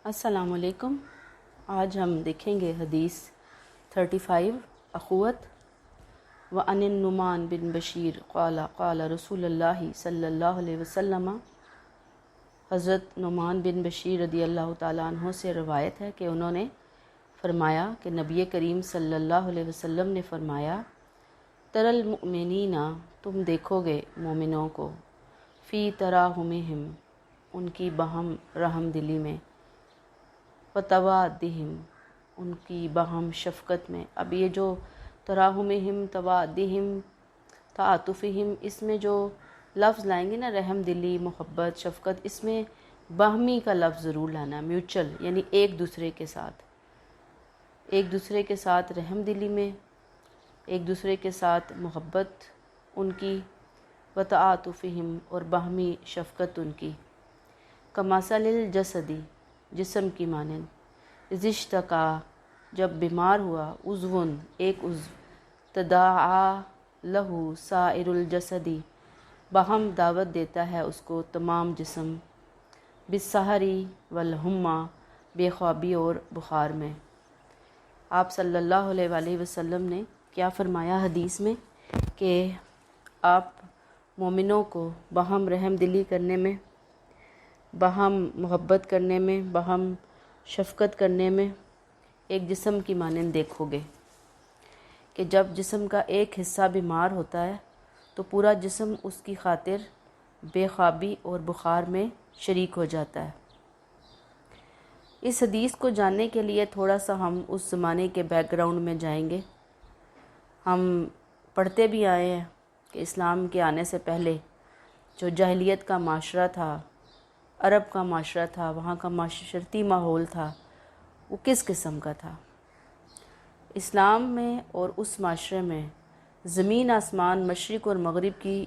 السلام علیکم۔ آج ہم دیکھیں گے حدیث 35 اخوت وعن النعمان بن بشیر قال قال رسول اللہ صلی اللہ علیہ وسلم۔ حضرت نعمان بن بشیر رضی اللہ تعالیٰ عنہ سے روایت ہے کہ انہوں نے فرمایا کہ نبی کریم صلی اللہ علیہ وسلم نے فرمایا، تر المؤمنین، تم دیکھو گے مومنوں کو، فی تراحمہم، ان کی باہم رحم دلی میں، وتوادہم، ان کی باہم شفقت میں۔ اب یہ جو تراحمہم، توادہم، تعاطفہم، اس میں جو لفظ لائیں گے نا، رحم دلی، محبت، شفقت، اس میں باہمی کا لفظ ضرور لانا، میوچل، یعنی ایک دوسرے کے ساتھ رحم دلی میں، ایک دوسرے کے ساتھ محبت ان کی، وتعاطفہم، اور باہمی شفقت ان کی، کمثل الجسدی، جسم کی مانند، اذا اشتکا، جب بیمار ہوا، عضو، ایک عضو، تداعی لہ سائر الجسدی، باہم دعوت دیتا ہے اس کو تمام جسم، بالسحری والحمى، بے خوابی اور بخار میں۔ آپ صلی اللہ علیہ وآلہ وسلم نے کیا فرمایا حدیث میں کہ آپ مومنوں کو باہم رحم دلی کرنے میں، باہم محبت کرنے میں، باہم شفقت کرنے میں ایک جسم کی مانند دیکھو گے کہ جب جسم کا ایک حصہ بیمار ہوتا ہے تو پورا جسم اس کی خاطر بے خوابی اور بخار میں شریک ہو جاتا ہے۔ اس حدیث کو جاننے کے لیے تھوڑا سا ہم اس زمانے کے بیک گراؤنڈ میں جائیں گے۔ ہم پڑھتے بھی آئے ہیں کہ اسلام کے آنے سے پہلے جو جاہلیت کا معاشرہ تھا، عرب کا معاشرہ تھا، وہاں کا معاشرتی ماحول تھا، وہ کس قسم کا تھا۔ اسلام میں اور اس معاشرے میں زمین آسمان، مشرق اور مغرب کی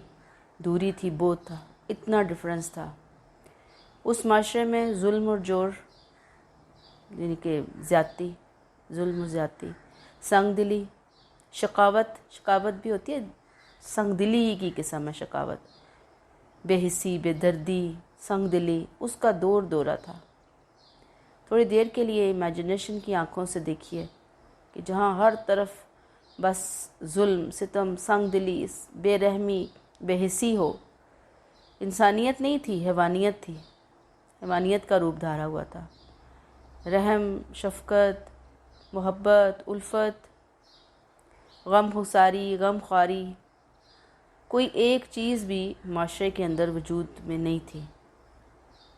دوری تھی، بہت تھا، اتنا ڈفرنس تھا۔ اس معاشرے میں ظلم اور جور، یعنی کہ زیادتی، ظلم و زیادتی، سنگ دلی، شقاوت بھی ہوتی ہے، سنگ دلی کی قسم ہے شقاوت، بے حسی، بے دردی، سنگ دلی، اس کا دورہ تھا۔ تھوڑی دیر کے لیے امیجنیشن کی آنکھوں سے دیکھیے کہ جہاں ہر طرف بس ظلم، ستم، سنگ دلی، بے رحمی، بے حسی ہو، انسانیت نہیں تھی، حیوانیت تھی، حیوانیت کا روپ دھارا ہوا تھا۔ رحم، شفقت، محبت، الفت، غم خساری، غم خواری، کوئی ایک چیز بھی معاشرے کے اندر وجود میں نہیں تھی،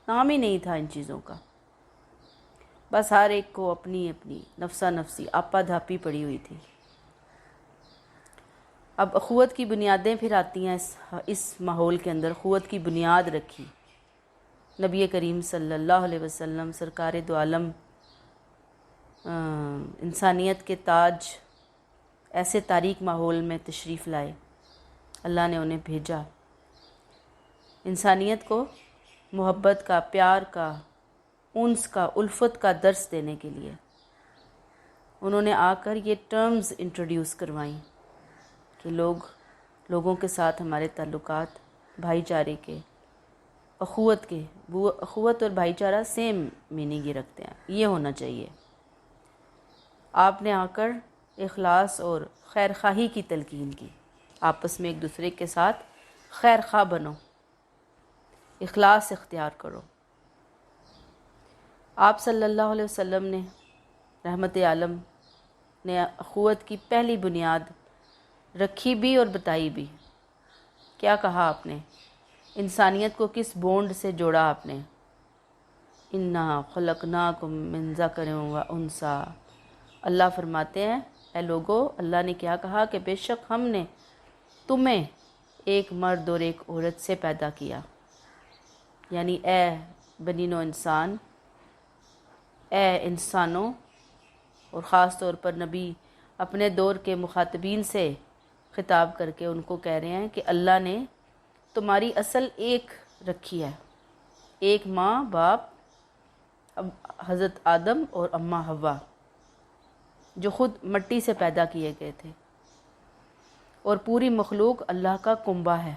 نام ہی نہیں تھا ان چیزوں کا۔ بس ہر ایک کو اپنی اپنی نفسا نفسی، آپا دھاپی پڑی ہوئی تھی۔ اب اخوت کی بنیادیں پھر آتی ہیں اس ماحول کے اندر۔ اخوت کی بنیاد رکھی نبی کریم صلی اللہ علیہ وسلم، سرکار دو عالم، انسانیت کے تاج، ایسے تاریک ماحول میں تشریف لائے، اللہ نے انہیں بھیجا انسانیت کو محبت کا، پیار کا، انس کا، الفت کا درس دینے کے لیے۔ انہوں نے آ کر یہ ٹرمز انٹروڈیوس کروائیں کہ لوگوں کے ساتھ ہمارے تعلقات بھائی چارے کے، اخوت کے، وہ اخوت اور بھائی چارہ سیم میننگ ہی رکھتے ہیں، یہ ہونا چاہیے۔ آپ نے آ کر اخلاص اور خیر خواہی کی تلقین کی، آپس میں ایک دوسرے کے ساتھ خیر خواہ بنو، اخلاص اختیار کرو۔ آپ صلی اللہ علیہ وسلم نے، رحمت عالم نے، اخوت کی پہلی بنیاد رکھی بھی اور بتائی بھی۔ کیا کہا آپ نے؟ انسانیت کو کس بونڈ سے جوڑا آپ نے؟ اِنَّا خَلَقْنَاكُم مِّن ذَكَرٍ وَأُنثىٰ۔ اللہ فرماتے ہیں، اے لوگو، اللہ نے کیا کہا کہ بے شک ہم نے تمہیں ایک مرد اور ایک عورت سے پیدا کیا، یعنی اے بنی نوع انسان، اے انسانوں، اور خاص طور پر نبی اپنے دور کے مخاطبین سے خطاب کر کے ان کو کہہ رہے ہیں کہ اللہ نے تمہاری اصل ایک رکھی ہے، ایک ماں باپ، حضرت آدم اور اماں حوا، جو خود مٹی سے پیدا کیے گئے تھے، اور پوری مخلوق اللہ کا کنبہ ہے۔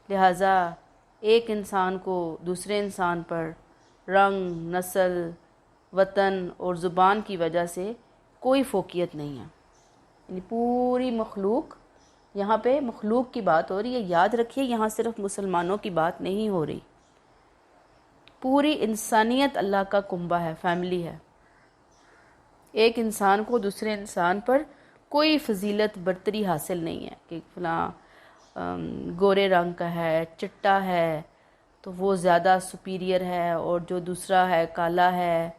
لہٰذا ایک انسان کو دوسرے انسان پر رنگ، نسل، وطن اور زبان کی وجہ سے کوئی فوقیت نہیں ہے. یعنی پوری مخلوق، یہاں پہ مخلوق کی بات ہو رہی ہے. یاد رکھیے یہاں صرف مسلمانوں کی بات نہیں ہو رہی، پوری انسانیت اللہ کا کنبہ ہے، فیملی ہے. ایک انسان کو دوسرے انسان پر کوئی فضیلت برتری حاصل نہیں ہے کہ فلاں گورے رنگ کا ہے، چٹا ہے تو وہ زیادہ سپیریئر ہے، اور جو دوسرا ہے کالا ہے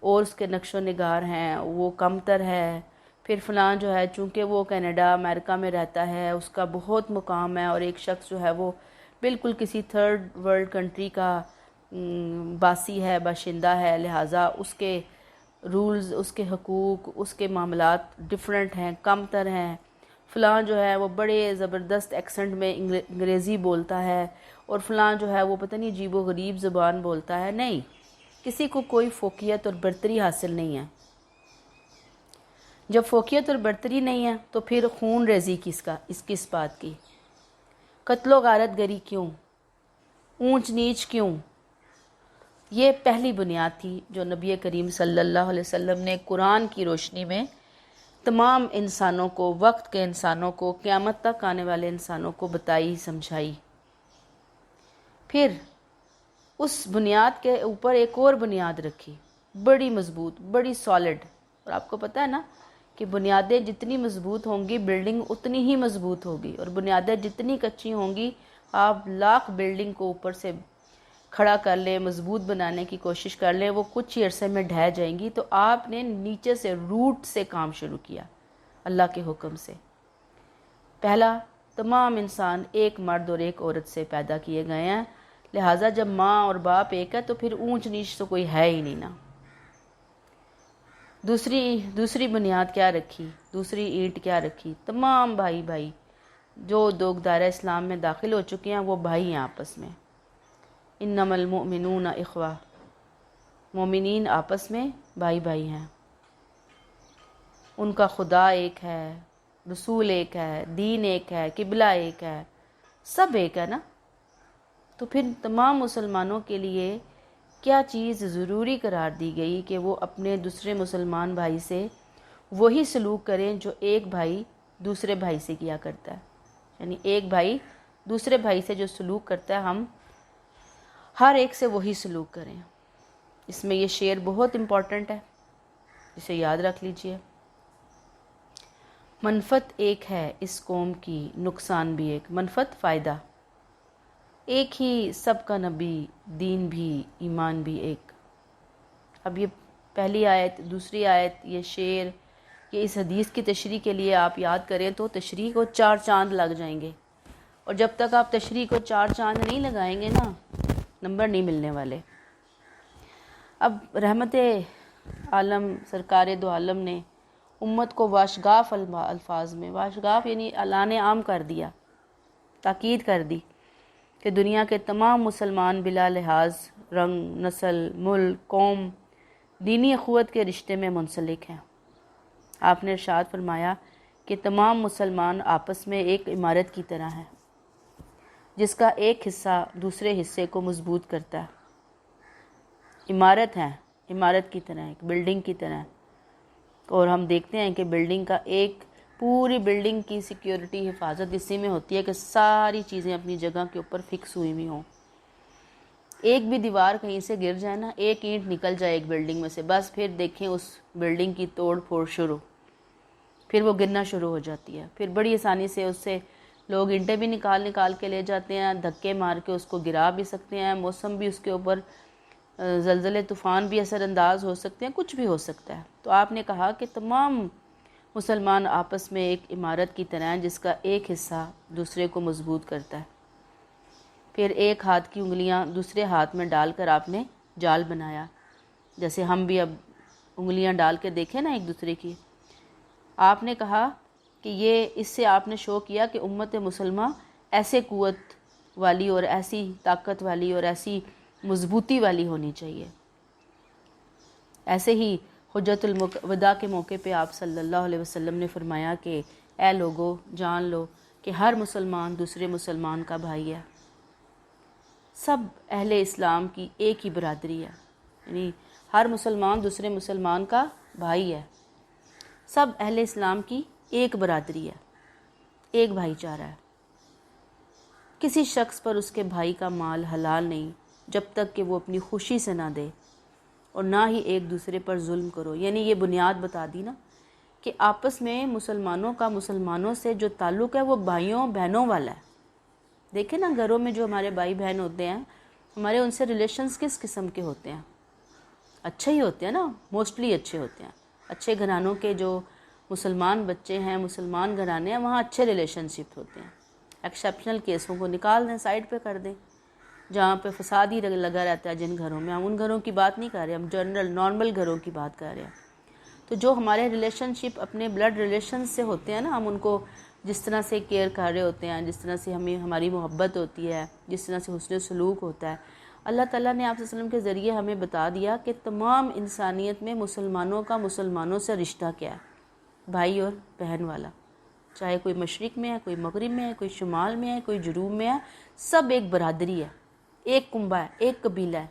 اور اس کے نقش و نگار ہیں وہ کمتر ہے. پھر فلاں جو ہے چونکہ وہ کینیڈا امریکہ میں رہتا ہے اس کا بہت مقام ہے، اور ایک شخص جو ہے وہ بالکل کسی تھرڈ ورلڈ کنٹری کا باسی ہے، باشندہ ہے، لہٰذا اس کے رولز، اس کے حقوق، اس کے معاملات ڈیفرنٹ ہیں، کم تر ہیں. فلاں جو ہے وہ بڑے زبردست ایکسنٹ میں انگریزی بولتا ہے، اور فلاں جو ہے وہ پتہ نہیں عجیب و غریب زبان بولتا ہے. نہیں، کسی کو کوئی فوقیت اور برتری حاصل نہیں ہے. جب فوقیت اور برتری نہیں ہے تو پھر خون ریزی کس بات کی، قتل و غارت گری کیوں، اونچ نیچ کیوں؟ یہ پہلی بنیاد تھی جو نبی کریم صلی اللہ علیہ وسلم نے قرآن کی روشنی میں تمام انسانوں کو، وقت کے انسانوں کو، قیامت تک آنے والے انسانوں کو بتائی، سمجھائی. پھر اس بنیاد کے اوپر ایک اور بنیاد رکھی، بڑی مضبوط، بڑی سالڈ. اور آپ کو پتہ ہے نا کہ بنیادیں جتنی مضبوط ہوں گی بلڈنگ اتنی ہی مضبوط ہوگی، اور بنیادیں جتنی کچی ہوں گی آپ لاکھ بلڈنگ کو اوپر سے کھڑا کر لیں، مضبوط بنانے کی کوشش کر لیں، وہ کچھ ہی عرصے میں ڈھہ جائیں گی. تو آپ نے نیچے سے، روٹ سے کام شروع کیا اللہ کے حکم سے. پہلا، تمام انسان ایک مرد اور ایک عورت سے پیدا کیے گئے ہیں، لہٰذا جب ماں اور باپ ایک ہے تو پھر اونچ نیچ تو کوئی ہے ہی نہیں نا. دوسری بنیاد کیا رکھی، دوسری اینٹ کیا رکھی؟ تمام بھائی جو لوگ دائرہ اسلام میں داخل ہو چکے ہیں وہ بھائی ہیں آپس میں. انما المؤمنون اخوہ، مومنین آپس میں بھائی ہیں. ان کا خدا ایک ہے، رسول ایک ہے، دین ایک ہے، قبلہ ایک ہے، سب ایک ہے نا. تو پھر تمام مسلمانوں کے لیے کیا چیز ضروری قرار دی گئی کہ وہ اپنے دوسرے مسلمان بھائی سے وہی سلوک کریں جو ایک بھائی دوسرے بھائی سے کیا کرتا ہے. یعنی ایک بھائی دوسرے بھائی سے جو سلوک کرتا ہے ہم ہر ایک سے وہی سلوک کریں. اس میں یہ شعر بہت امپورٹنٹ ہے، اسے یاد رکھ لیجئے. منفعت ایک ہے اس قوم کی، نقصان بھی ایک. منفعت، فائدہ، ایک ہی سب کا نبی، دین بھی، ایمان بھی ایک. اب یہ پہلی آیت، دوسری آیت، یہ شعر، یہ اس حدیث کی تشریح کے لیے آپ یاد کریں تو تشریح کو 4 چاند لگ جائیں گے. اور جب تک آپ تشریح کو 4 چاند نہیں لگائیں گے نا، نمبر نہیں ملنے والے. اب رحمت عالم سرکار دو عالم نے امت کو واشگاف الفاظ میں، واشگاف یعنی اعلان عام کر دیا، تاکید کر دی کہ دنیا کے تمام مسلمان بلا لحاظ رنگ، نسل، ملک، قوم، دینی اخوت کے رشتے میں منسلک ہیں. آپ نے ارشاد فرمایا کہ تمام مسلمان آپس میں ایک عمارت کی طرح ہیں جس کا ایک حصہ دوسرے حصے کو مضبوط کرتا ہے. عمارت ہے، عمارت کی طرح، ایک بلڈنگ کی طرح. اور ہم دیکھتے ہیں کہ بلڈنگ کا پوری بلڈنگ کی سیکیورٹی، حفاظت اسی میں ہوتی ہے کہ ساری چیزیں اپنی جگہ کے اوپر فکس ہوئی ہوں. ایک بھی دیوار کہیں سے گر جائے نا، ایک اینٹ نکل جائے ایک بلڈنگ میں سے، بس پھر دیکھیں اس بلڈنگ کی توڑ پھوڑ شروع، پھر وہ گرنا شروع ہو جاتی ہے. پھر بڑی آسانی سے اس سے لوگ اینٹیں بھی نکال کے لے جاتے ہیں، دھکے مار کے اس کو گرا بھی سکتے ہیں، موسم بھی اس کے اوپر، زلزلے طوفان بھی اثر انداز ہو سکتے ہیں، کچھ بھی ہو سکتا ہے. تو آپ نے کہا کہ تمام مسلمان آپس میں ایک عمارت کی طرح ہیں جس کا ایک حصہ دوسرے کو مضبوط کرتا ہے. پھر ایک ہاتھ کی انگلیاں دوسرے ہاتھ میں ڈال کر آپ نے جال بنایا، جیسے ہم بھی اب انگلیاں ڈال کے دیکھیں نا ایک دوسرے کی. آپ نے کہا کہ اس سے آپ نے شو کیا کہ امت مسلمہ ایسے قوت والی اور ایسی طاقت والی اور ایسی مضبوطی والی ہونی چاہیے. ایسے ہی حجت الوداع کے موقع پہ آپ صلی اللہ علیہ وسلم نے فرمایا کہ اے لوگو جان لو کہ ہر مسلمان دوسرے مسلمان کا بھائی ہے. سب اہل اسلام کی ایک ہی برادری ہے، یعنی ہر مسلمان دوسرے مسلمان کا بھائی ہے، سب اہل اسلام کی ایک برادری ہے، ایک بھائی چارہ ہے۔ کسی شخص پر اس کے بھائی کا مال حلال نہیں جب تک کہ وہ اپنی خوشی سے نہ دے، اور نہ ہی ایک دوسرے پر ظلم کرو۔ یعنی یہ بنیاد بتا دی نا کہ آپس میں مسلمانوں کا مسلمانوں سے جو تعلق ہے وہ بھائیوں بہنوں والا ہے۔ دیکھیں نا گھروں میں جو ہمارے بھائی بہن ہوتے ہیں، ہمارے ان سے ریلیشنز کس قسم کے ہوتے ہیں؟ اچھے ہی ہوتے ہیں نا، موسٹلی اچھے ہوتے ہیں۔ اچھے گھرانوں کے جو مسلمان بچے ہیں، مسلمان گھرانے ہیں، وہاں اچھے ریلیشن شپ ہوتے ہیں۔ ایکسیپشنل کیسوں کو نکال دیں، سائڈ پہ کر دیں، جہاں پہ فساد ہی لگا رہتا ہے جن گھروں میں، ہم ان گھروں کی بات نہیں کر رہے، ہم جنرل نارمل گھروں کی بات کر رہے ہیں۔ تو جو ہمارے ریلیشن شپ اپنے بلڈ ریلیشن سے ہوتے ہیں نا، ہم ان کو جس طرح سے کیئر کر رہے ہوتے ہیں، جس طرح سے ہماری محبت ہوتی ہے، جس طرح سے حسن سلوک ہوتا ہے، اللہ تعالیٰ نے آپ صلی اللہ علیہ وسلم کے ذریعے ہمیں بتا دیا کہ تمام انسانیت میں مسلمانوں کا مسلمانوں سے رشتہ کیا ہے، بھائی اور بہن والا، چاہے کوئی مشرق میں ہے، کوئی مغرب میں ہے، کوئی شمال میں ہے، کوئی جنوب میں ہے، سب ایک برادری ہے، ایک کنبہ ہے، ایک قبیلہ ہے۔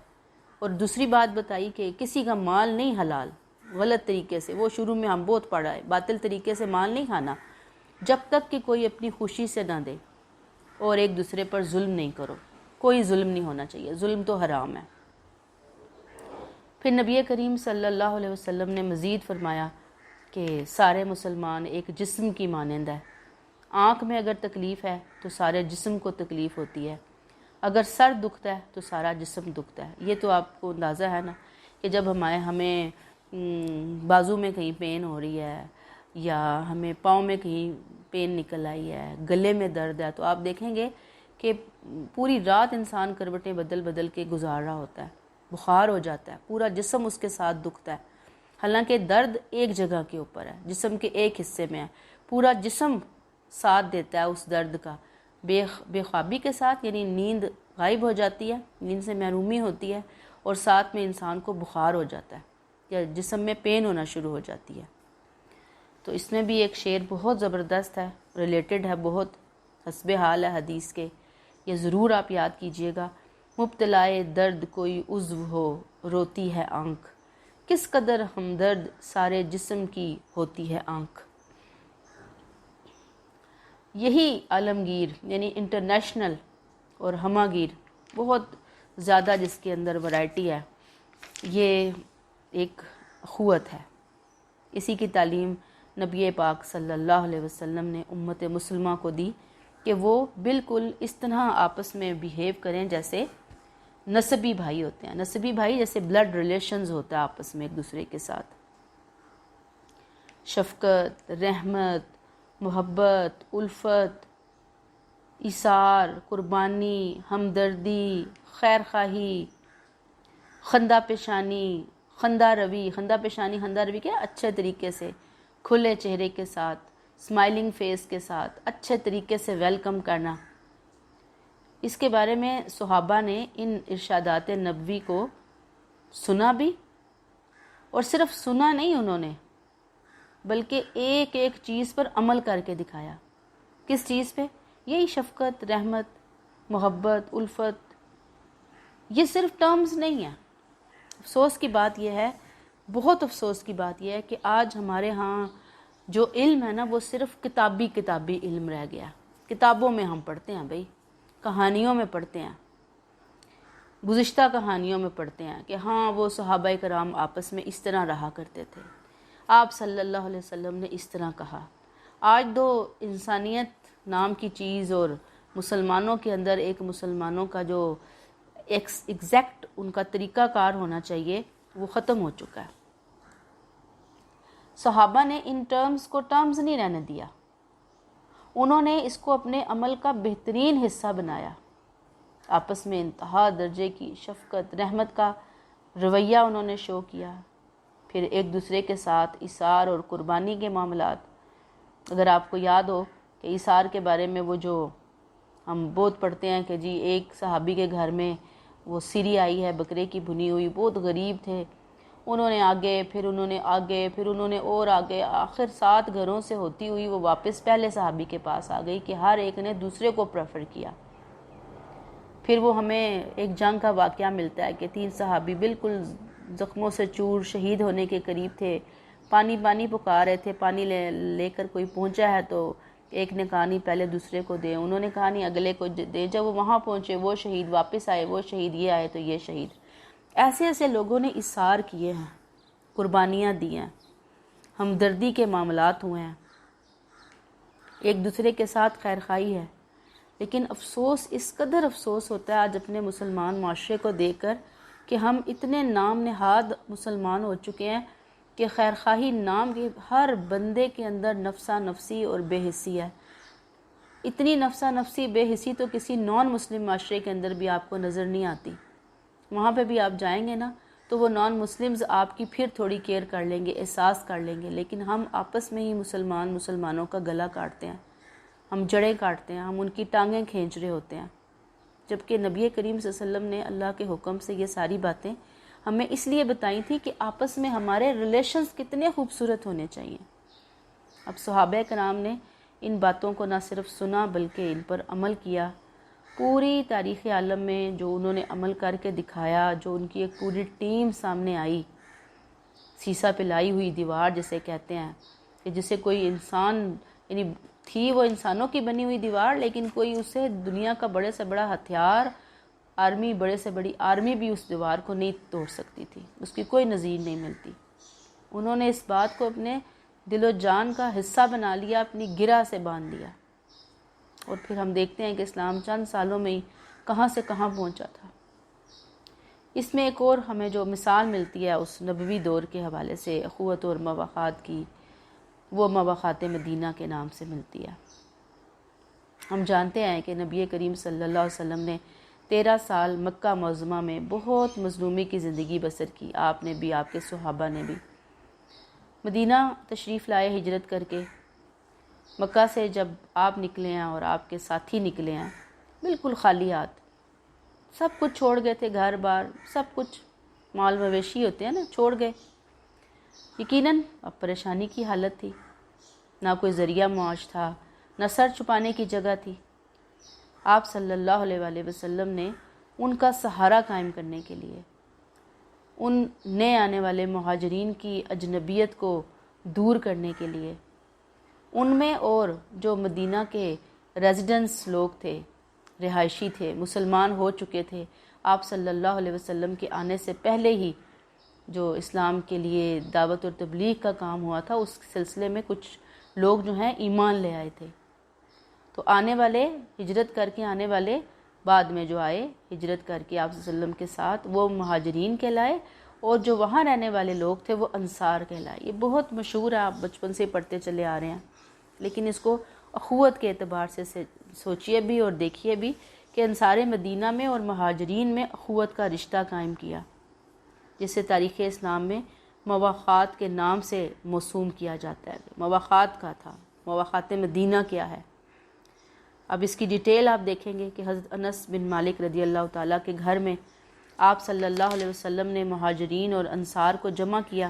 اور دوسری بات بتائی کہ کسی کا مال نہیں حلال غلط طریقے سے، وہ شروع میں ہم بہت پڑھا ہے، باطل طریقے سے مال نہیں کھانا جب تک کہ کوئی اپنی خوشی سے نہ دے، اور ایک دوسرے پر ظلم نہیں کرو، کوئی ظلم نہیں ہونا چاہیے، ظلم تو حرام ہے۔ پھر نبی کریم صلی اللہ علیہ وسلم نے مزید فرمایا کہ سارے مسلمان ایک جسم کی مانند ہے، آنکھ میں اگر تکلیف ہے تو سارے جسم کو تکلیف ہوتی ہے، اگر سر دکھتا ہے تو سارا جسم دکھتا ہے۔ یہ تو آپ کو اندازہ ہے نا کہ جب ہمیں بازو میں کہیں پین ہو رہی ہے، یا ہمیں پاؤں میں کہیں پین نکل آئی ہے، گلے میں درد ہے، تو آپ دیکھیں گے کہ پوری رات انسان کروٹیں بدل بدل کے گزار رہا ہوتا ہے، بخار ہو جاتا ہے، پورا جسم اس کے ساتھ دکھتا ہے، حالانکہ درد ایک جگہ کے اوپر ہے، جسم کے ایک حصے میں ہے، پورا جسم ساتھ دیتا ہے اس درد کا، بے خوابی کے ساتھ، یعنی نیند غائب ہو جاتی ہے، نیند سے محرومی ہوتی ہے، اور ساتھ میں انسان کو بخار ہو جاتا ہے یا جسم میں پین ہونا شروع ہو جاتی ہے۔ تو اس میں بھی ایک شعر بہت زبردست ہے، ریلیٹڈ ہے، بہت حسب حال ہے حدیث کے، یہ ضرور آپ یاد کیجئے گا۔ مبتلائے درد کوئی عضو ہو روتی ہے آنکھ، کس قدر ہمدرد سارے جسم کی ہوتی ہے آنکھ۔ یہی عالمگیر یعنی انٹرنیشنل اور ہماگیر بہت زیادہ جس کے اندر ورائٹی ہے، یہ ایک اخوت ہے۔ اسی کی تعلیم نبی پاک صلی اللہ علیہ وسلم نے امت مسلمہ کو دی کہ وہ بالکل اس طرح آپس میں بیہیو کریں جیسے نسبی بھائی ہوتے ہیں، نسبی بھائی جیسے بلڈ ریلیشنز ہوتا ہے آپس میں ایک دوسرے کے ساتھ۔ شفقت، رحمت، محبت، الفت، ایثار، قربانی، ہمدردی، خیر خواہی، خندہ پیشانی، خندہ روی کیا اچھے طریقے سے، کھلے چہرے کے ساتھ، اسمائلنگ فیس کے ساتھ، اچھے طریقے سے ویلکم کرنا۔ اس کے بارے میں صحابہ نے ان ارشادات نبوی کو سنا بھی، اور صرف سنا نہیں انہوں نے، بلکہ ایک ایک چیز پر عمل کر کے دکھایا۔ کس چیز پہ؟ یہی شفقت، رحمت، محبت، الفت۔ یہ صرف ٹرمز نہیں ہیں۔ افسوس کی بات یہ ہے، بہت افسوس کی بات یہ ہے کہ آج ہمارے ہاں جو علم ہے نا وہ صرف کتابی علم رہ گیا۔ کتابوں میں ہم پڑھتے ہیں بھائی، کہانیوں میں پڑھتے ہیں، گزشتہ کہانیوں میں پڑھتے ہیں کہ ہاں وہ صحابہ کرام آپس میں اس طرح رہا کرتے تھے، آپ صلی اللہ علیہ وسلم نے اس طرح کہا۔ آج دو انسانیت نام کی چیز اور مسلمانوں کے اندر ایک مسلمانوں کا جو ایگزیکٹ ان کا طریقہ کار ہونا چاہیے وہ ختم ہو چکا ہے۔ صحابہ نے ان ٹرمز کو ٹرمز نہیں رہنے دیا، انہوں نے اس کو اپنے عمل کا بہترین حصہ بنایا۔ آپس میں انتہا درجے کی شفقت، رحمت کا رویہ انہوں نے شو کیا۔ پھر ایک دوسرے کے ساتھ ایثار اور قربانی کے معاملات، اگر آپ کو یاد ہو کہ ایثار کے بارے میں وہ جو ہم بہت پڑھتے ہیں کہ جی ایک صحابی کے گھر میں وہ سری آئی ہے بکرے کی بھنی ہوئی، بہت غریب تھے، انہوں نے آگے پھر انہوں نے اور آگے، آخر 7 گھروں سے ہوتی ہوئی وہ واپس پہلے صحابی کے پاس آ گئی کہ ہر ایک نے دوسرے کو پریفر کیا۔ پھر وہ ہمیں ایک جنگ کا واقعہ ملتا ہے کہ 3 صحابی بالکل زخموں سے چور شہید ہونے کے قریب تھے، پانی پانی پکار رہے تھے، پانی لے کر کوئی پہنچا ہے تو ایک نے کہا نہیں پہلے دوسرے کو دیں، انہوں نے کہا نہیں اگلے کو دیں، جب وہ وہاں پہنچے وہ شہید، واپس آئے وہ شہید، یہ آئے تو یہ شہید۔ ایسے ایسے لوگوں نے اثار کیے ہیں، قربانیاں دی ہیں، ہمدردی کے معاملات ہوئے ہیں، ایک دوسرے کے ساتھ خیر خواہی ہے۔ لیکن افسوس، اس قدر افسوس ہوتا ہے آج اپنے مسلمان معاشرے کو دیکھ کر کہ ہم اتنے نام نہاد مسلمان ہو چکے ہیں کہ خیر خواہی نام کے ہر بندے کے اندر نفسا نفسی اور بے حسی ہے۔ اتنی نفسا نفسی بے حسی تو کسی نان مسلم معاشرے کے اندر بھی آپ کو نظر نہیں آتی۔ وہاں پہ بھی آپ جائیں گے نا تو وہ نان مسلمز آپ کی پھر تھوڑی کیئر کر لیں گے، احساس کر لیں گے، لیکن ہم آپس میں ہی مسلمانوں کا گلا کاٹتے ہیں، ہم جڑیں کاٹتے ہیں، ہم ان کی ٹانگیں کھینچ رہے ہوتے ہیں، جبکہ نبی کریم صلی اللہ علیہ وسلم نے اللہ کے حکم سے یہ ساری باتیں ہمیں اس لیے بتائی تھی کہ آپس میں ہمارے ریلیشنز کتنے خوبصورت ہونے چاہیے۔ اب صحابہ کرام نے ان باتوں کو نہ صرف سنا بلکہ ان پر عمل کیا۔ پوری تاریخ عالم میں جو انہوں نے عمل کر کے دکھایا، جو ان کی ایک پوری ٹیم سامنے آئی، سیسا پہ لائی ہوئی دیوار جسے کہتے ہیں، کہ جسے کوئی انسان، یعنی تھی وہ انسانوں کی بنی ہوئی دیوار، لیکن کوئی اسے دنیا کا بڑے سے بڑا ہتھیار، آرمی، بڑے سے بڑی آرمی بھی اس دیوار کو نہیں توڑ سکتی تھی، اس کی کوئی نظیر نہیں ملتی۔ انہوں نے اس بات کو اپنے دل و جان کا حصہ بنا لیا، اپنی گرہ سے باندھ لیا، اور پھر ہم دیکھتے ہیں کہ اسلام چند سالوں میں ہی کہاں سے کہاں پہنچا تھا۔ اس میں ایک اور ہمیں جو مثال ملتی ہے اس نبوی دور کے حوالے سے اخوت اور مواخات کی، وہ مواخات مدینہ کے نام سے ملتی ہے۔ ہم جانتے ہیں کہ نبی کریم صلی اللہ علیہ وسلم نے 13 سال مکہ معظمہ میں بہت مظلومی کی زندگی بسر کی، آپ نے بھی، آپ کے صحابہ نے بھی۔ مدینہ تشریف لائے ہجرت کر کے، مکہ سے جب آپ نکلے ہیں اور آپ کے ساتھی نکلے ہیں بالکل خالی ہاتھ، سب کچھ چھوڑ گئے تھے، گھر بار سب کچھ، مال مویشی ہوتے ہیں نا، چھوڑ گئے۔ یقیناً اب پریشانی کی حالت تھی، نہ کوئی ذریعہ معاش تھا، نہ سر چھپانے کی جگہ تھی۔ آپ صلی اللہ علیہ وآلہ وسلم نے ان کا سہارا قائم کرنے کے لیے، ان نئے آنے والے مہاجرین کی اجنبیت کو دور کرنے کے لیے، ان میں اور جو مدینہ کے ریزیڈنس لوگ تھے، رہائشی تھے، مسلمان ہو چکے تھے، آپ صلی اللہ علیہ وسلم کے آنے سے پہلے ہی جو اسلام کے لیے دعوت اور تبلیغ کا کام ہوا تھا، اس سلسلے میں کچھ لوگ جو ہیں ایمان لے آئے تھے۔ تو آنے والے، ہجرت کر کے آنے والے، بعد میں جو آئے ہجرت کر کے آپ صلی اللہ علیہ وسلم کے ساتھ، وہ مہاجرین کہلائے، اور جو وہاں رہنے والے لوگ تھے وہ انصار کہلائے۔ یہ بہت مشہور ہے، آپ بچپن سے پڑھتے چلے آ رہے ہیں، لیکن اس کو اخوت کے اعتبار سے سوچئے بھی اور دیکھیے بھی کہ انصار مدینہ میں اور مہاجرین میں اخوت کا رشتہ قائم کیا، جسے تاریخ اسلام میں مواخات کے نام سے موسوم کیا جاتا ہے۔ مواخات کا تھا، مواخات مدینہ کیا ہے؟ اب اس کی ڈیٹیل آپ دیکھیں گے کہ حضرت انس بن مالک رضی اللہ تعالیٰ کے گھر میں آپ صلی اللہ علیہ وسلم نے مہاجرین اور انصار کو جمع کیا۔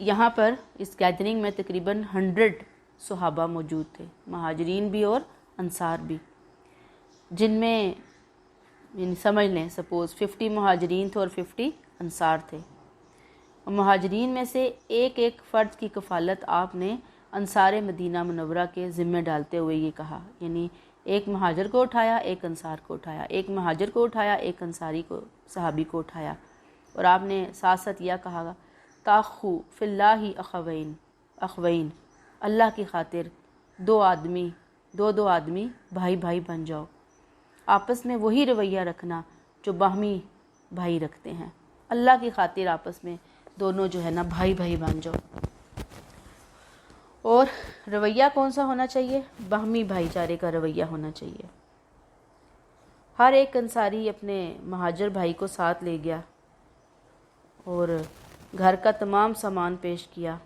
یہاں پر اس گیدرنگ میں تقریباً 100 صحابہ موجود تھے، مہاجرین بھی اور انصار بھی، جن میں سمجھ لیں سپوز 50 مہاجرین تھے اور 50 انصار تھے۔ مہاجرین میں سے ایک ایک فرد کی کفالت آپ نے انصار مدینہ منورہ کے ذمہ ڈالتے ہوئے یہ کہا، یعنی ایک مہاجر کو اٹھایا، ایک انصار کو اٹھایا، ایک مہاجر کو اٹھایا، ایک انصاری کو، صحابی کو اٹھایا، اور آپ نے ساتھ ساتھ یہ کہا تاخو فی اللہ اخوین، اللہ کی خاطر دو آدمی بھائی بھائی بن جاؤ، آپس میں وہی رویہ رکھنا جو باہمی بھائی رکھتے ہیں، اللہ کی خاطر آپس میں دونوں جو ہے نا بھائی بھائی بن جاؤ۔ اور رویہ کون سا ہونا چاہیے؟ باہمی بھائی چارے کا رویہ ہونا چاہیے۔ ہر ایک انصاری اپنے مہاجر بھائی کو ساتھ لے گیا اور گھر کا تمام سامان پیش کیا۔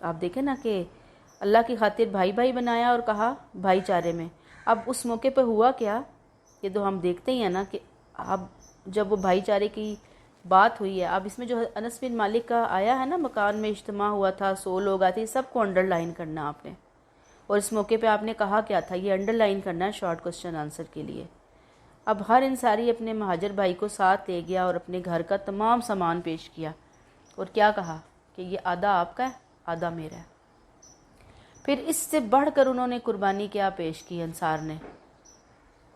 آپ دیکھیں نا کہ اللہ کی خاطر بھائی بھائی بنایا اور کہا بھائی چارے میں۔ اب اس موقع پہ ہوا کیا، یہ تو ہم دیکھتے ہی ہیں نا کہ اب جب وہ بھائی چارے کی بات ہوئی ہے، اب اس میں جو انس بن مالک کا آیا ہے نا، مکان میں اجتماع ہوا تھا، 100 لوگ آتے، سب کو انڈر لائن کرنا آپ نے۔ اور اس موقع پہ آپ نے کہا کیا تھا، یہ انڈر لائن کرنا ہے شارٹ کوسچن آنسر کے لیے۔ اب ہر انصاری اپنے مہاجر بھائی کو ساتھ لے گیا اور اپنے گھر کا تمام سامان پیش کیا، اور کیا کہا کہ یہ آدھا آپ کا ہے، آدھا میرا ہے۔ پھر اس سے بڑھ کر انہوں نے قربانی کیا پیش کی، انصار نے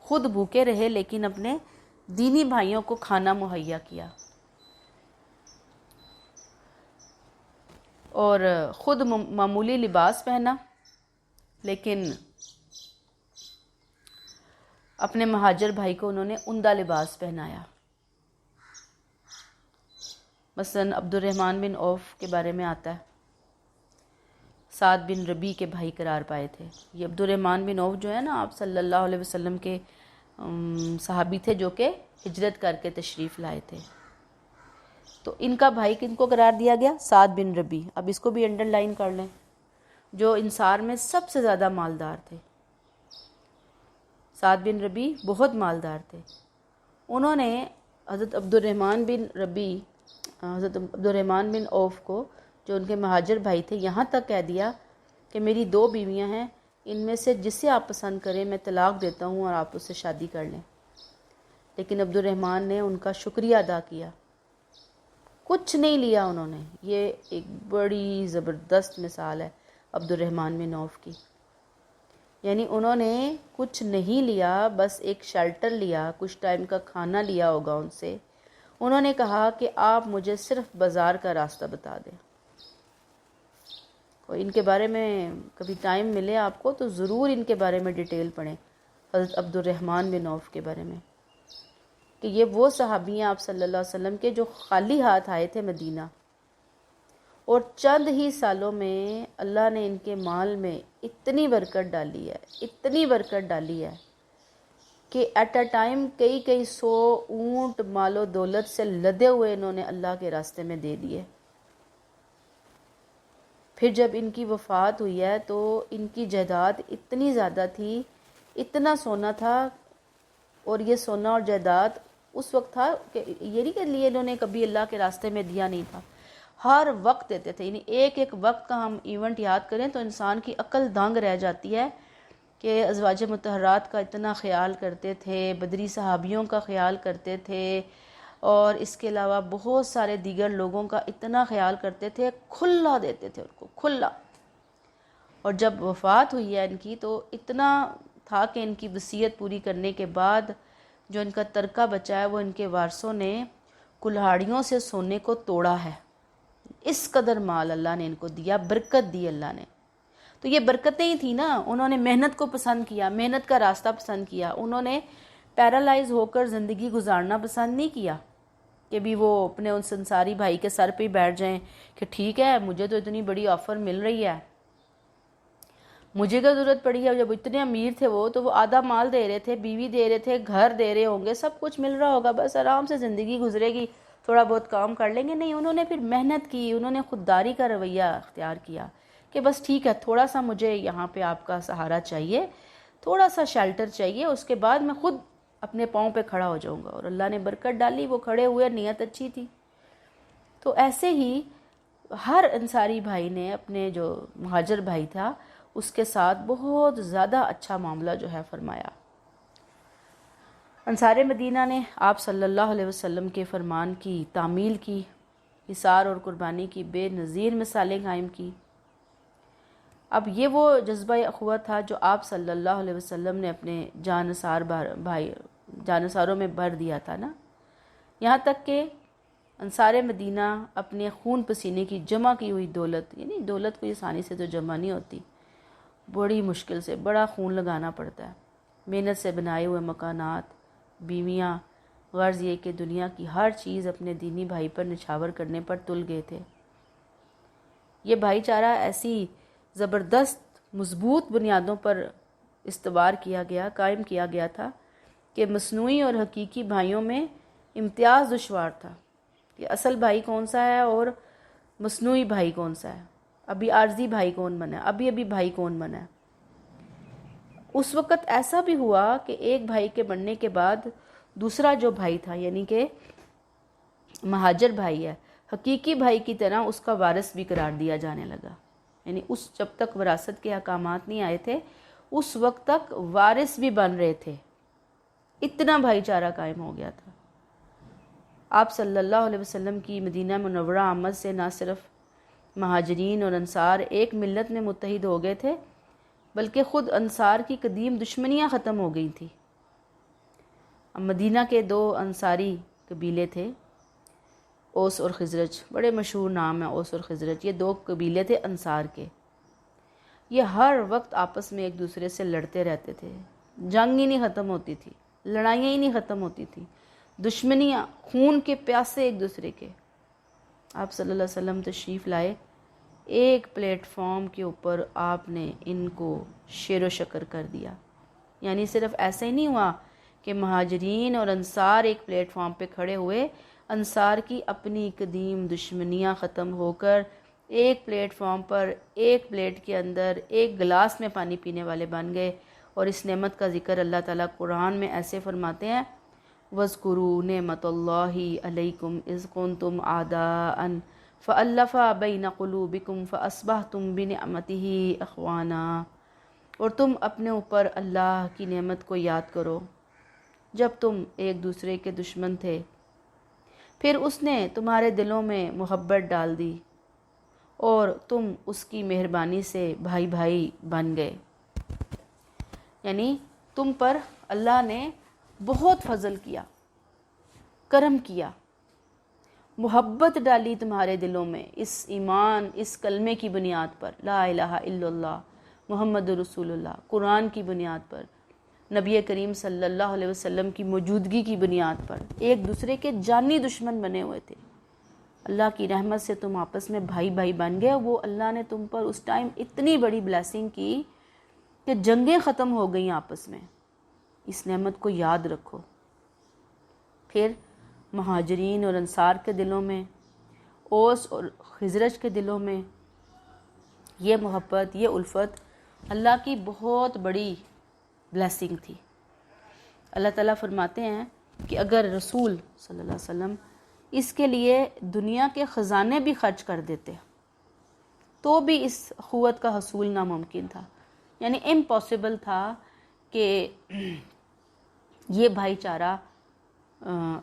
خود بھوکے رہے لیکن اپنے دینی بھائیوں کو کھانا مہیا کیا، اور خود معمولی لباس پہنا لیکن اپنے مہاجر بھائی کو انہوں نے عمدہ لباس پہنایا۔ مثلا عبد الرحمن بن عوف کے بارے میں آتا ہے، سعد بن ربی کے بھائی قرار پائے تھے۔ یہ عبد الرحمن بن عوف جو ہے نا، آپ صلی اللہ علیہ وسلم کے صحابی تھے جو کہ ہجرت کر کے تشریف لائے تھے۔ تو ان کا بھائی کن کو قرار دیا گیا؟ سعد بن ربی۔ اب اس کو بھی انڈر لائن کر لیں، جو انصار میں سب سے زیادہ مالدار تھے۔ سعد بن ربی بہت مالدار تھے۔ انہوں نے حضرت عبد الرحمن بن عوف کو، جو ان کے مہاجر بھائی تھے، یہاں تک کہہ دیا کہ میری 2 بیویاں ہیں، ان میں سے جسے آپ پسند کریں میں طلاق دیتا ہوں اور آپ اس سے شادی کر لیں۔ لیکن عبد الرحمن نے ان کا شکریہ ادا کیا، کچھ نہیں لیا انہوں نے۔ یہ ایک بڑی زبردست مثال ہے عبد الرحمن بن عوف کی، یعنی انہوں نے کچھ نہیں لیا، بس ایک شیلٹر لیا، کچھ ٹائم کا کھانا لیا ہوگا ان سے۔ انہوں نے کہا کہ آپ مجھے صرف بازار کا راستہ بتا دیں۔ اور ان کے بارے میں کبھی ٹائم ملے آپ کو تو ضرور ان کے بارے میں ڈیٹیل پڑھیں، حضرت عبد الرحمن بن عوف کے بارے میں، کہ یہ وہ صحابی ہیں آپ صلی اللہ علیہ وسلم کے جو خالی ہاتھ آئے تھے مدینہ، اور چند ہی سالوں میں اللہ نے ان کے مال میں اتنی برکت ڈالی ہے کہ ایٹ اے ٹائم کئی 100 اونٹ مال و دولت سے لدے ہوئے انہوں نے اللہ کے راستے میں دے دیے۔ پھر جب ان کی وفات ہوئی ہے تو ان کی جائیداد اتنی زیادہ تھی، اتنا سونا تھا، اور یہ سونا اور جائیداد اس وقت تھا کہ یہ نہیں کہ لیے انہوں نے کبھی اللہ کے راستے میں دیا نہیں تھا، ہر وقت دیتے تھے۔ یعنی ایک وقت کا ہم ایونٹ یاد کریں تو انسان کی عقل دنگ رہ جاتی ہے کہ ازواج مطہرات کا اتنا خیال کرتے تھے، بدری صحابیوں کا خیال کرتے تھے، اور اس کے علاوہ بہت سارے دیگر لوگوں کا اتنا خیال کرتے تھے، کھلا دیتے تھے ان کو، کھلا۔ اور جب وفات ہوئی ہے ان کی تو اتنا تھا کہ ان کی وصیت پوری کرنے کے بعد جو ان کا ترکہ بچا ہے وہ ان کے وارثوں نے کلہاڑیوں سے سونے کو توڑا ہے۔ اس قدر مال اللہ نے ان کو دیا، برکت دی اللہ نے۔ تو یہ برکتیں ہی تھیں نا، انہوں نے محنت کو پسند کیا، محنت کا راستہ پسند کیا، انہوں نے پیرالائز ہو کر زندگی گزارنا پسند نہیں کیا کہ بھی وہ اپنے ان انصاری بھائی کے سر پہ ہی بیٹھ جائیں کہ ٹھیک ہے مجھے تو اتنی بڑی آفر مل رہی ہے، مجھے کیا ضرورت پڑی ہے۔ جب اتنے امیر تھے وہ تو وہ آدھا مال دے رہے تھے، بیوی دے رہے تھے، گھر دے رہے ہوں گے، سب کچھ مل رہا ہوگا، بس آرام سے زندگی گزرے گی، تھوڑا بہت کام کر لیں گے۔ نہیں، انہوں نے پھر محنت کی، انہوں نے خودداری کا رویہ اختیار کیا کہ بس ٹھیک ہے تھوڑا سا مجھے یہاں پہ آپ کا سہارا چاہیے، تھوڑا سا شیلٹر چاہیے، اس کے بعد میں خود اپنے پاؤں پہ کھڑا ہو جاؤں گا۔ اور اللہ نے برکت ڈالی، وہ کھڑے ہوئے، نیت اچھی تھی۔ تو ایسے ہی ہر انصاری بھائی نے اپنے جو مہاجر بھائی تھا اس کے ساتھ بہت زیادہ اچھا معاملہ جو ہے فرمایا۔ انصار مدینہ نے آپ صلی اللہ علیہ وسلم کے فرمان کی تعمیل کی، اثار اور قربانی کی بے نظیر مثالیں قائم کی۔ اب یہ وہ جذبہ اخوت تھا جو آپ صلی اللہ علیہ وسلم نے اپنے جانصاروں میں بھر دیا تھا نا، یہاں تک کہ انصار مدینہ اپنے خون پسینے کی جمع کی ہوئی دولت، یعنی دولت کوئی آسانی سے تو جمع نہیں ہوتی، بڑی مشکل سے بڑا خون لگانا پڑتا ہے، محنت سے بنائے ہوئے مکانات، بیویاں، غرض یہ کہ دنیا کی ہر چیز اپنے دینی بھائی پر نچھاور کرنے پر تل گئے تھے۔ یہ بھائی چارہ ایسی زبردست مضبوط بنیادوں پر استوار قائم کیا گیا تھا کہ مصنوعی اور حقیقی بھائیوں میں امتیاز دشوار تھا کہ اصل بھائی کون سا ہے اور مصنوعی بھائی کون سا ہے، ابھی عارضی بھائی کون بنا ہے، ابھی بھائی کون بنا ہے۔ اس وقت ایسا بھی ہوا کہ ایک بھائی کے بننے کے بعد دوسرا جو بھائی تھا، یعنی کہ مہاجر بھائی ہے، حقیقی بھائی کی طرح اس کا وارث بھی قرار دیا جانے لگا۔ یعنی اس جب تک وراثت کے احکامات نہیں آئے تھے اس وقت تک وارث بھی بن رہے تھے، اتنا بھائی چارہ قائم ہو گیا تھا۔ آپ صلی اللہ علیہ وسلم کی مدینہ منورہ آمد سے نہ صرف مہاجرین اور انصار ایک ملت میں متحد ہو گئے تھے، بلکہ خود انصار کی قدیم دشمنیاں ختم ہو گئی تھیں۔ مدینہ کے دو انصاری قبیلے تھے، اوس اور خزرج، بڑے مشہور نام ہیں اوس اور خزرج، یہ دو قبیلے تھے انصار کے۔ یہ ہر وقت آپس میں ایک دوسرے سے لڑتے رہتے تھے، جنگ ہی نہیں ختم ہوتی تھی، لڑائیاں ہی نہیں ختم ہوتی تھی، دشمنیاں، خون کے پیاسے ایک دوسرے کے۔ آپ صلی اللہ علیہ وسلم تشریف لائے، ایک پلیٹ فارم کے اوپر آپ نے ان کو شیر و شکر کر دیا۔ یعنی صرف ایسا ہی نہیں ہوا کہ مہاجرین اور انصار ایک پلیٹ فارم پہ کھڑے ہوئے، انصار کی اپنی قدیم دشمنیاں ختم ہو کر ایک پلیٹ فارم پر ایک پلیٹ کے اندر ایک گلاس میں پانی پینے والے بن گئے۔ اور اس نعمت کا ذکر اللہ تعالیٰ قرآن میں ایسے فرماتے ہیں، وَاذْكُرُوا نِعْمَتَ اللَّهِ عَلَيْكُمْ إِذْ كُنْتُمْ أَعْدَاءً فَأَلَّفَ بَيْنَ قُلُوبِكُمْ فَأَصْبَحْتُمْ بِنِعْمَتِهِ إِخْوَانًا۔ اور تم اپنے اوپر اللہ کی نعمت کو یاد کرو جب تم ایک دوسرے کے دشمن تھے، پھر اس نے تمہارے دلوں میں محبت ڈال دی اور تم اس کی مہربانی سے بھائی بھائی بن گئے۔ یعنی تم پر اللہ نے بہت فضل کیا، کرم کیا، محبت ڈالی تمہارے دلوں میں، اس ایمان، اس کلمے کی بنیاد پر، لا الہ الا اللہ محمد رسول اللہ، قرآن کی بنیاد پر، نبی کریم صلی اللہ علیہ وسلم کی موجودگی کی بنیاد پر ایک دوسرے کے جانی دشمن بنے ہوئے تھے۔ اللہ کی رحمت سے تم آپس میں بھائی بھائی بن گئے۔ وہ اللہ نے تم پر اس ٹائم اتنی بڑی بلیسنگ کی کہ جنگیں ختم ہو گئیں آپس میں۔ اس نعمت کو یاد رکھو۔ پھر مہاجرین اور انصار کے دلوں میں، اوس اور خزرج کے دلوں میں یہ محبت، یہ الفت اللہ کی بہت بڑی بلیسنگ تھی۔ اللہ تعالیٰ فرماتے ہیں کہ اگر رسول صلی اللہ علیہ وسلم اس کے لیے دنیا کے خزانے بھی خرچ کر دیتے تو بھی اس اخوت کا حصول ناممکن تھا۔ یعنی امپاسبل تھا کہ یہ بھائی چارہ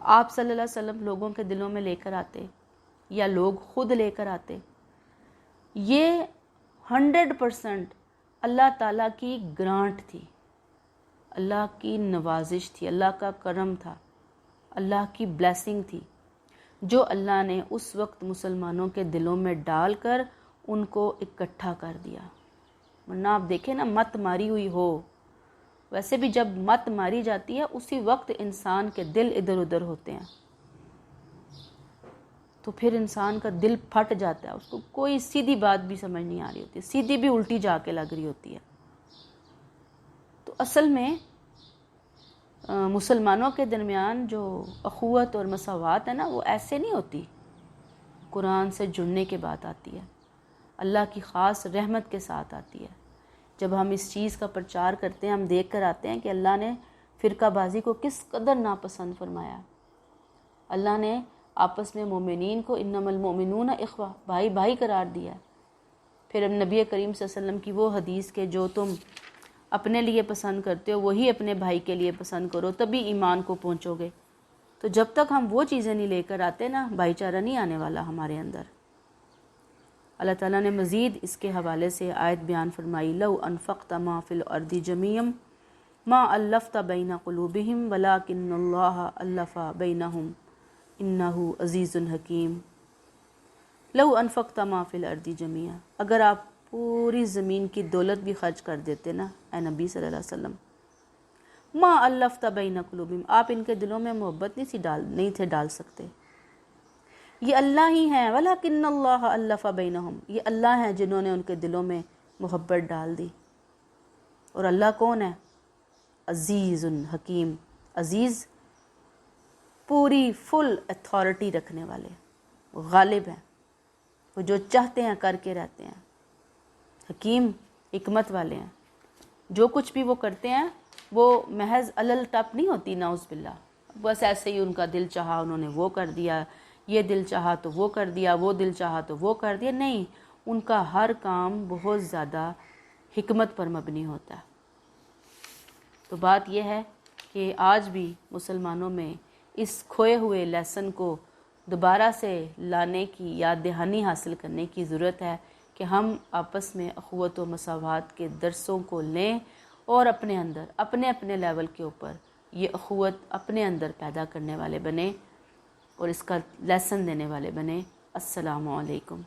آپ صلی اللہ علیہ وسلم لوگوں کے دلوں میں لے کر آتے یا لوگ خود لے کر آتے۔ یہ 100% اللہ تعالیٰ کی گرانٹ تھی، اللہ کی نوازش تھی، اللہ کا کرم تھا، اللہ کی بلیسنگ تھی، جو اللہ نے اس وقت مسلمانوں کے دلوں میں ڈال کر ان کو اکٹھا کر دیا۔ ورنہ آپ دیکھیں نا، مت ماری ہوئی ہو، ویسے بھی جب مت ماری جاتی ہے اسی وقت انسان کے دل ادھر ادھر ہوتے ہیں، تو پھر انسان کا دل پھٹ جاتا ہے، اس کو کوئی سیدھی بات بھی سمجھ نہیں آ رہی ہوتی، سیدھی بھی الٹی جا کے لگ رہی ہوتی ہے۔ تو اصل میں مسلمانوں کے درمیان جو اخوت اور مساوات ہے نا، وہ ایسے نہیں ہوتی، قرآن سے جڑنے کے بعد آتی ہے، اللہ کی خاص رحمت کے ساتھ آتی ہے۔ جب ہم اس چیز کا پرچار کرتے ہیں، ہم دیکھ کر آتے ہیں کہ اللہ نے فرقہ بازی کو کس قدر ناپسند فرمایا۔ اللہ نے آپس میں مومنین کو انما المؤمنون اخوہ، بھائی بھائی قرار دیا ہے۔ پھر اب نبی کریم صلی اللہ علیہ وسلم کی وہ حدیث کہ جو تم اپنے لیے پسند کرتے ہو وہی اپنے بھائی کے لیے پسند کرو، تبھی ایمان کو پہنچو گے۔ تو جب تک ہم وہ چیزیں نہیں لے کر آتے نا، بھائی چارہ نہیں آنے والا ہمارے اندر۔ اللہ تعالیٰ نے مزید اس کے حوالے سے آیت بیان فرمائی، لو انفقت ما فی الارض جمیعا ما الفت بین قلوبہم ولکن اللہ الف بینہم انہ عزیز حکیم۔ لو انفقت ما فی الارض جمیعا، اگر آپ پوری زمین کی دولت بھی خرچ کر دیتے نا اے نبی صلی اللہ علیہ وسلم، ما الفت بین قلوبہم، آپ ان کے دلوں میں محبت نہیں تھے ڈال سکتے۔ یہ اللہ ہی ہیں، وَلَكِنَّ اللَّهَ أَلَّفَ بَيْنَهُمْ، یہ اللہ ہیں جنہوں نے ان کے دلوں میں محبت ڈال دی۔ اور اللہ کون ہے؟ عزیز حکیم، عزیز پوری فل اتھارٹی رکھنے والے، غالب ہیں، وہ جو چاہتے ہیں کر کے رہتے ہیں، حکیم حکمت والے ہیں۔ جو کچھ بھی وہ کرتے ہیں وہ محض علل ٹپ نہیں ہوتی، نعوذ باللہ، بس ایسے ہی ان کا دل چاہا انہوں نے وہ کر دیا، یہ دل چاہا تو وہ کر دیا، وہ دل چاہا تو وہ کر دیا، نہیں، ان کا ہر کام بہت زیادہ حکمت پر مبنی ہوتا ہے۔ تو بات یہ ہے کہ آج بھی مسلمانوں میں اس کھوئے ہوئے لیسن کو دوبارہ سے لانے کی یاد دہانی حاصل کرنے کی ضرورت ہے کہ ہم آپس میں اخوت و مساوات کے درسوں کو لیں اور اپنے اندر اپنے اپنے لیول کے اوپر یہ اخوت اپنے اندر پیدا کرنے والے بنیں اور اس کا لیسن دینے والے بنیں۔ السلام علیکم۔